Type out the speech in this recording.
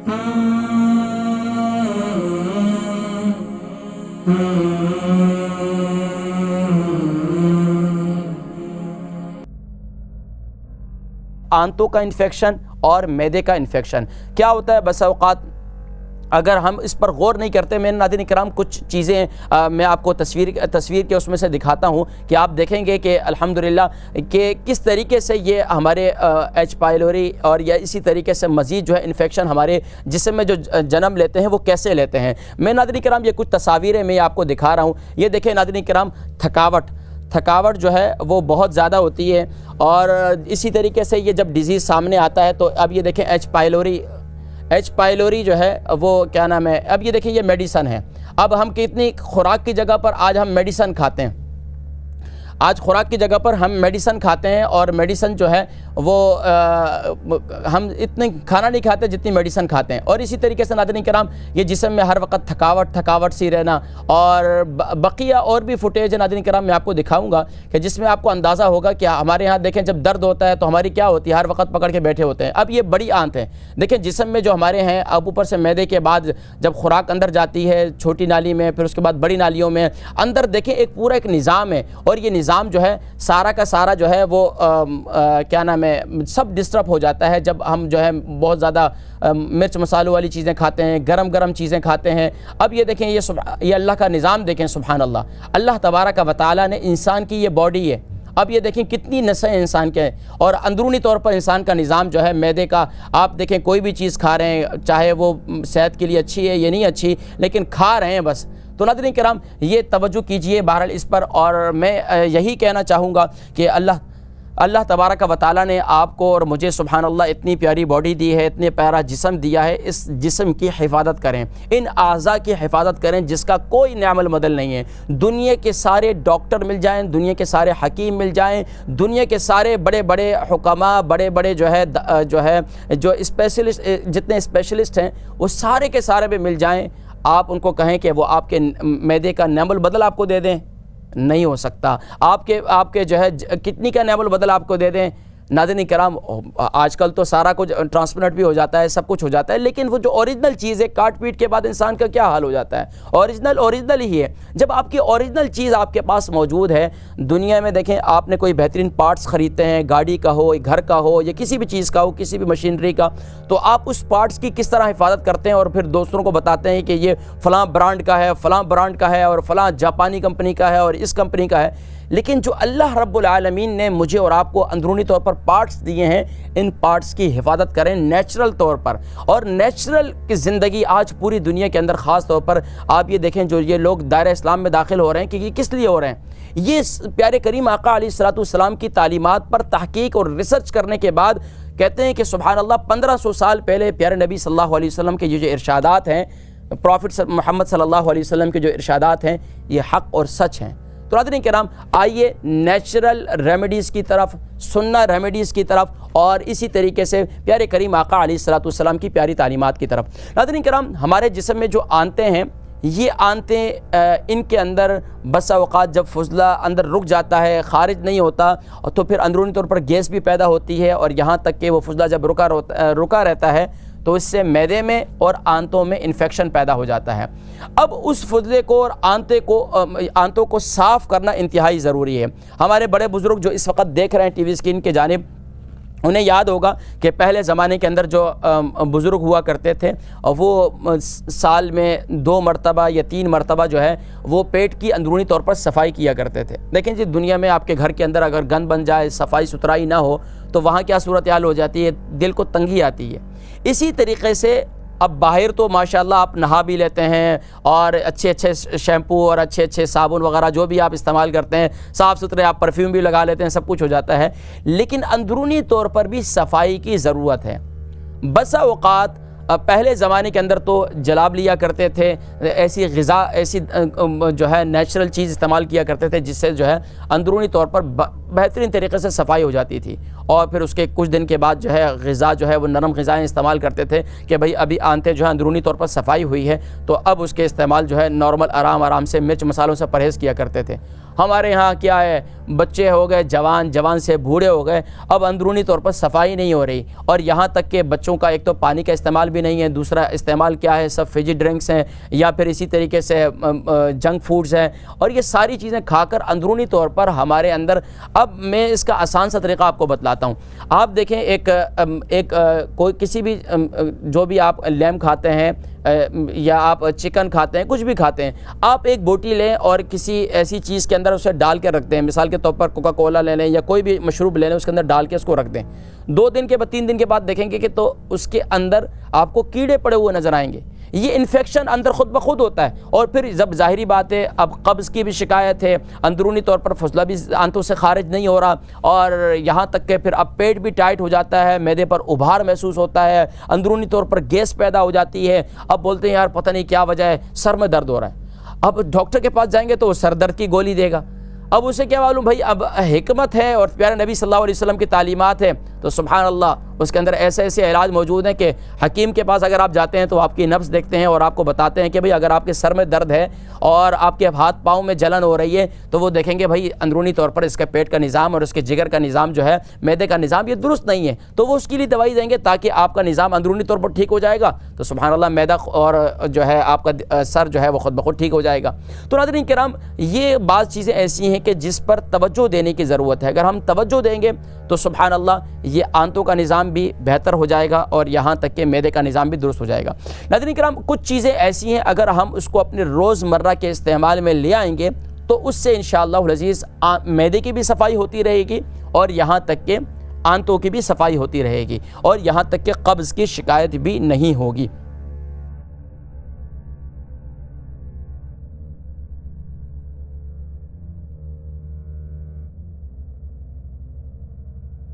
آنتوں کا انفیکشن اور معدے کا انفیکشن کیا ہوتا ہے؟ بس اوقات اگر ہم اس پر غور نہیں کرتے، میرے ناظرین کرام کچھ چیزیں میں آپ کو تصویر کے اس میں سے دکھاتا ہوں کہ آپ دیکھیں گے کہ الحمدللہ کہ کس طریقے سے یہ ہمارے ایچ پائلوری اور یا اسی طریقے سے مزید جو ہے انفیکشن ہمارے جسم میں جو جنم لیتے ہیں وہ کیسے لیتے ہیں۔ میرے ناظرین کرام یہ کچھ تصاویریں میں آپ کو دکھا رہا ہوں۔ یہ دیکھیں ناظرین کرام، تھکاوٹ جو ہے وہ بہت زیادہ ہوتی ہے، اور اسی طریقے سے یہ جب ڈیزیز سامنے آتا ہے تو اب یہ دیکھیں ایچ پائلوری جو ہے وہ کیا نام ہے، اب یہ دیکھیں یہ میڈیسن ہے۔ اب ہم کتنی خوراک کی جگہ پر آج ہم میڈیسن کھاتے ہیں، آج خوراک کی جگہ پر ہم میڈیسن کھاتے ہیں، اور میڈیسن جو ہے وہ ہم اتنے کھانا نہیں کھاتے جتنی میڈیسن کھاتے ہیں۔ اور اسی طریقے سے ناظرین کرام یہ جسم میں ہر وقت تھکاوٹ سی رہنا، اور بقیہ اور بھی فوٹیج ہے ناظرین کرام میں آپ کو دکھاؤں گا کہ جس میں آپ کو اندازہ ہوگا کہ ہمارے ہاں دیکھیں جب درد ہوتا ہے تو ہماری کیا ہوتی ہے، ہر وقت پکڑ کے بیٹھے ہوتے ہیں۔ اب یہ بڑی آنت ہے، دیکھیں جسم میں جو ہمارے ہیں، اب اوپر سے معدے کے بعد جب خوراک اندر جاتی ہے چھوٹی نالی میں، پھر اس کے بعد بڑی نالیوں میں، اندر دیکھیں ایک پورا ایک نظام ہے، اور یہ نظام جو ہے سارا کا سارا جو ہے وہ کیا نام ہے سب ڈسٹرب ہو جاتا ہے جب ہم جو ہے بہت زیادہ مرچ مسالوں والی چیزیں کھاتے ہیں، گرم چیزیں کھاتے ہیں۔ اب یہ دیکھیں یہ اللہ کا نظام دیکھیں، سبحان اللہ تبارک و تعالیٰ نے انسان کی یہ باڈی ہے، اب یہ دیکھیں کتنی نسیں انسان کے ہیں، اور اندرونی طور پر انسان کا نظام جو ہے معدے کا، آپ دیکھیں کوئی بھی چیز کھا رہے ہیں چاہے وہ صحت کے لیے اچھی ہے یا نہیں اچھی، لیکن کھا رہے ہیں بس۔ تو ناظرین کرام یہ توجہ کیجئے بہرحال اس پر، اور میں یہی کہنا چاہوں گا کہ اللہ تبارک و تعالیٰ نے آپ کو اور مجھے سبحان اللہ اتنی پیاری باڈی دی ہے، اتنے پیارا جسم دیا ہے، اس جسم کی حفاظت کریں، ان اعضاء کی حفاظت کریں جس کا کوئی نعم المدل نہیں ہے۔ دنیا کے سارے ڈاکٹر مل جائیں، دنیا کے سارے حکیم مل جائیں، دنیا کے سارے بڑے بڑے حکماء، بڑے جو اسپیشلسٹ جتنے اسپیشلسٹ ہیں وہ سارے کے سارے بھی مل جائیں، آپ ان کو کہیں کہ وہ آپ کے معدے کا نعم البدل آپ کو دے دیں، نہیں ہو سکتا۔ آپ کے جو ہے کتنی کا نعم البدل آپ کو دے دیں؟ ناظرین کرام آج کل تو سارا کچھ ٹرانسپلنٹ بھی ہو جاتا ہے، سب کچھ ہو جاتا ہے، لیکن وہ جو اوریجنل چیز ہے کاٹ پیٹ کے بعد انسان کا کیا حال ہو جاتا ہے؟ اوریجنل ہی ہے۔ جب آپ کی اوریجنل چیز آپ کے پاس موجود ہے دنیا میں، دیکھیں آپ نے کوئی بہترین پارٹس خریدتے ہیں، گاڑی کا ہو، گھر کا ہو، یا کسی بھی چیز کا ہو، کسی بھی مشینری کا، تو آپ اس پارٹس کی کس طرح حفاظت کرتے ہیں، اور پھر دوسروں کو بتاتے ہیں کہ یہ فلاں برانڈ کا ہے، فلاں برانڈ کا ہے، اور فلاں جاپانی کمپنی کا ہے، اور اس کمپنی کا ہے۔ لیکن جو اللہ رب العالمین نے مجھے اور آپ کو اندرونی طور پر پارٹس دیے ہیں، ان پارٹس کی حفاظت کریں نیچرل طور پر۔ اور نیچرل کی زندگی آج پوری دنیا کے اندر، خاص طور پر آپ یہ دیکھیں جو یہ لوگ دائرہ اسلام میں داخل ہو رہے ہیں کہ یہ کس لیے ہو رہے ہیں، یہ پیارے کریم آقا علیہ السلام کی تعلیمات پر تحقیق اور ریسرچ کرنے کے بعد کہتے ہیں کہ سبحان اللہ 1500 سال پہلے پیارے نبی صلی اللہ علیہ وسلم کے جو ارشادات ہیں، پروفٹ محمد صلی اللہ علیہ وسلم کے جو ارشادات ہیں، یہ حق اور سچ ہیں۔ تو ناظرین کرام آئیے نیچرل ریمیڈیز کی طرف، سنہ ریمیڈیز کی طرف، اور اسی طریقے سے پیارے کریم آقا علیہ السلام کی پیاری تعلیمات کی طرف۔ ناظرین کرام ہمارے جسم میں جو آنتیں ہیں، یہ آنتیں ان کے اندر بسا اوقات جب فضلہ اندر رک جاتا ہے، خارج نہیں ہوتا، تو پھر اندرونی طور پر گیس بھی پیدا ہوتی ہے، اور یہاں تک کہ وہ فضلہ جب رکا رہتا ہے تو اس سے معدے میں اور آنتوں میں انفیکشن پیدا ہو جاتا ہے۔ اب اس فضلے کو اور آنتوں کو صاف کرنا انتہائی ضروری ہے۔ ہمارے بڑے بزرگ جو اس وقت دیکھ رہے ہیں ٹی وی اسکرین کے جانب، انہیں یاد ہوگا کہ پہلے زمانے کے اندر جو بزرگ ہوا کرتے تھے وہ سال میں 2 مرتبہ یا 3 مرتبہ جو ہے وہ پیٹ کی اندرونی طور پر صفائی کیا کرتے تھے۔ دیکھیں جی دنیا میں آپ کے گھر کے اندر اگر گند بن جائے، صفائی ستھرائی نہ ہو، تو وہاں کیا صورتحال ہو جاتی ہے، دل کو تنگی آتی ہے۔ اسی طریقے سے اب باہر تو ماشاءاللہ آپ نہا بھی لیتے ہیں، اور اچھے شیمپو اور اچھے صابن وغیرہ جو بھی آپ استعمال کرتے ہیں، صاف ستھرے آپ پرفیوم بھی لگا لیتے ہیں، سب کچھ ہو جاتا ہے، لیکن اندرونی طور پر بھی صفائی کی ضرورت ہے۔ بسا اوقات پہلے زمانے کے اندر تو جلاب لیا کرتے تھے، ایسی غذا، ایسی جو ہے نیچرل چیز استعمال کیا کرتے تھے جس سے جو ہے اندرونی طور پر بہترین طریقے سے صفائی ہو جاتی تھی، اور پھر اس کے کچھ دن کے بعد جو ہے غذا جو ہے وہ نرم غذائیں استعمال کرتے تھے کہ بھئی ابھی آنتیں جو ہے اندرونی طور پر صفائی ہوئی ہے، تو اب اس کے استعمال جو ہے نارمل آرام سے مرچ مسالوں سے پرہیز کیا کرتے تھے۔ ہمارے ہاں کیا ہے، بچے ہو گئے جوان، جوان سے بوڑھے ہو گئے، اب اندرونی طور پر صفائی نہیں ہو رہی، اور یہاں تک کہ بچوں کا ایک تو پانی کا استعمال بھی نہیں ہے، دوسرا استعمال کیا ہے، سب فریزی ڈرنکس ہیں یا پھر اسی طریقے سے جنک فوڈز ہیں، اور یہ ساری چیزیں کھا کر اندرونی طور پر ہمارے اندر. اب میں اس کا آسان سا طریقہ آپ کو بتلاتا ہوں. آپ دیکھیں ایک کوئی کسی بھی جو بھی آپ لیمب کھاتے ہیں یا آپ چکن کھاتے ہیں، کچھ بھی کھاتے ہیں، آپ ایک بوٹی لیں اور کسی ایسی چیز کے اندر اسے ڈال کے رکھتے ہیں، مثال کے طور پر کوکا کولا لے لیں یا کوئی بھی مشروب لے لیں، اس کے اندر ڈال کے اس کو رکھ دیں. 2 دن کے بعد 3 دن کے بعد دیکھیں گے کہ تو اس کے اندر آپ کو کیڑے پڑے ہوئے نظر آئیں گے. یہ انفیکشن اندر خود بخود ہوتا ہے. اور پھر جب ظاہری بات ہے اب قبض کی بھی شکایت ہے، اندرونی طور پر فضلہ بھی آنتوں سے خارج نہیں ہو رہا، اور یہاں تک کہ پھر اب پیٹ بھی ٹائٹ ہو جاتا ہے، معدے پر ابھار محسوس ہوتا ہے، اندرونی طور پر گیس پیدا ہو جاتی ہے. اب بولتے ہیں یار پتہ نہیں کیا وجہ ہے، سر میں درد ہو رہا ہے. اب ڈاکٹر کے پاس جائیں گے تو وہ سر درد کی گولی دے گا. اب اسے کیا معلوم بھائی، اب حکمت ہے اور پیارے نبی صلی اللہ علیہ وسلم کی تعلیمات ہے، تو سبحان اللہ اس کے اندر ایسے ایسے علاج موجود ہیں کہ حکیم کے پاس اگر آپ جاتے ہیں تو آپ کی نبض دیکھتے ہیں اور آپ کو بتاتے ہیں کہ بھئی اگر آپ کے سر میں درد ہے اور آپ کے ہاتھ پاؤں میں جلن ہو رہی ہے تو وہ دیکھیں گے بھئی اندرونی طور پر اس کے پیٹ کا نظام اور اس کے جگر کا نظام جو ہے، معدے کا نظام یہ درست نہیں ہے، تو وہ اس کے لیے دوائی دیں گے تاکہ آپ کا نظام اندرونی طور پر ٹھیک ہو جائے گا. تو سبحان اللہ معدہ اور جو ہے آپ کا سر جو ہے وہ خود بخود ٹھیک ہو جائے گا. تو ناظرین کرام، یہ بعض چیزیں ایسی ہیں کہ جس پر توجہ دینے کی ضرورت ہے. اگر ہم توجہ دیں گے تو سبحان اللہ یہ آنتوں کا نظام بھی بہتر ہو جائے گا اور یہاں تک کہ معدے کا نظام بھی درست ہو جائے گا. ناظرین کرام، کچھ چیزیں ایسی ہیں اگر ہم اس کو اپنے روزمرہ کے استعمال میں لے آئیں گے تو اس سے انشاءاللہ العزیز معدے کی بھی صفائی ہوتی رہے گی اور یہاں تک کہ آنتوں کی بھی صفائی ہوتی رہے گی اور یہاں تک کہ قبض کی شکایت بھی نہیں ہوگی.